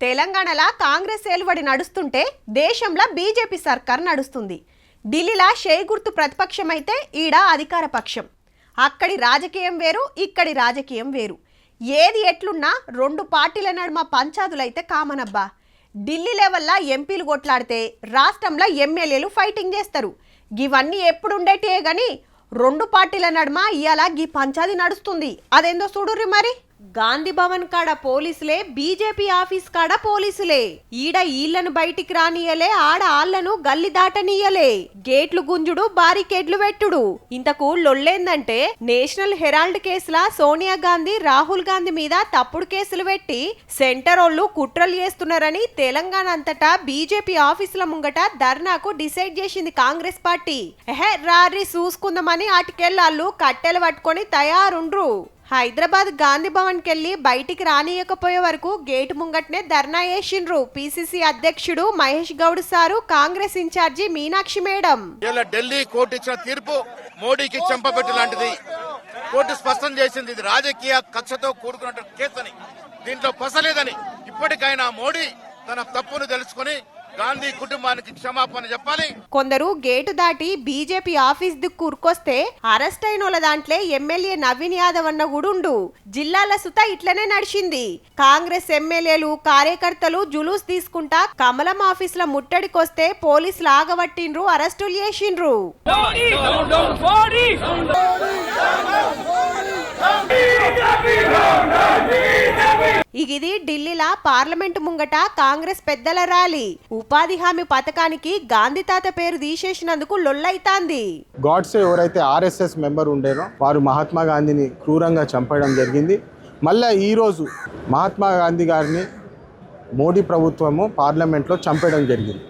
తెలంగాణలో కాంగ్రెస్ ఏలుబడి నడుస్తుంటే దేశంలో బీజేపీ సర్కార్ నడుస్తుంది. ఢిల్లీలో షేయ్ గుర్తు ప్రతిపక్షం అయితే ఈడ అధికార పక్షం. అక్కడి రాజకీయం వేరు, ఇక్కడి రాజకీయం వేరు. ఏది ఎట్లున్నా రెండు పార్టీల నడుమ పంచాదులైతే కామనబ్బా. ఢిల్లీ లెవెల్లో ఎంపీలు కొట్లాడితే రాష్ట్రంలో ఎమ్మెల్యేలు ఫైటింగ్ చేస్తారు. ఇవన్నీ ఎప్పుడు ఉండేటియే గాని రెండు పార్టీల నడుమ ఇయాల గీ పంచాది నడుస్తుంది. అదేందో చూడుర్రి మరి. గాంధీ భవన్ కాడ పోలీసులే, బీజేపీ ఆఫీస్ కాడ పోలీసులే. ఈడ ఈళ్లను బయటికి రానియలే, ఆడ ఆళ్లను గల్లి దాటనీయలే. గేట్లు గుంజుడు, బారికేడ్లు పెట్టుడు. ఇంతకు లొల్లేందంటే నేషనల్ హెరాల్డ్ కేసులా సోనియా గాంధీ, రాహుల్ గాంధీ మీద తప్పుడు కేసులు పెట్టి సెంటరోళ్లు కుట్రలు చేస్తున్నారని తెలంగాణ అంతటా బీజేపీ ఆఫీసుల ముంగట ధర్నాకు డిసైడ్ చేసింది కాంగ్రెస్ పార్టీ. రారి చూసుకుందామని ఆటికెళ్ళాళ్ళు కట్టెలు పట్టుకొని తయారుండ్రు. హైదరాబాద్ గాంధీ భవన్ కెళ్లి బయటికి రానియకపోయే వరకు గేటు ముంగట్నే ధర్నా చేసిండ్రు పిసిసి అధ్యక్షుడు Mahesh Goud sir, Congress incharge Meenakshi madam. Delhi court ఇచ్చిన తీర్పు మోడీకి చెంపపెట్టు లాంటిది. కోర్టు స్పష్టం చేసింది ఇది రాజకీయ కక్షతో కూడుకున్న కేసని, దీంట్లో పసలేదని. ఇప్పటికైనా మోడీ తన తప్పును తెలుసుకుని గాంధీ కుటుంబానికి క్షమాపణ చెప్పాలి. కొందరు గేటు దాటి బీజేపీ ఆఫీస్ దిక్కు ఉరుకొస్తే అరెస్ట్ అయిన వాళ్ళ దాంట్లో ఎమ్మెల్యే నవీన్ యాదవ్ అన్న గుడుండు. జిల్లాల సుత ఇట్లనే నడిచింది. కాంగ్రెస్ ఎమ్మెల్యేలు, కార్యకర్తలు జులూస్ తీసుకుంటా కమలం ఆఫీసుల ముట్టడికొస్తే పోలీసులు ఆగబట్టిండ్రు, అరెస్టులు చేసిండ్రు. ఇది ఢిల్లీలో పార్లమెంటు ముంగట కాంగ్రెస్ పెద్దల ర్యాలీ. ఉపాధి హామీ పథకానికి గాంధీ తాత పేరు తీసేసినందుకు లొల్లైతాంది. గాడ్సే ఎవరైతే ఆర్ఎస్ఎస్ మెంబర్ ఉండేనో వారు మహాత్మా గాంధీని క్రూరంగా చంపడం జరిగింది. మళ్ళీ ఈరోజు మహాత్మా గాంధీ గారిని మోడీ ప్రభుత్వము పార్లమెంట్లో చంపడం జరిగింది.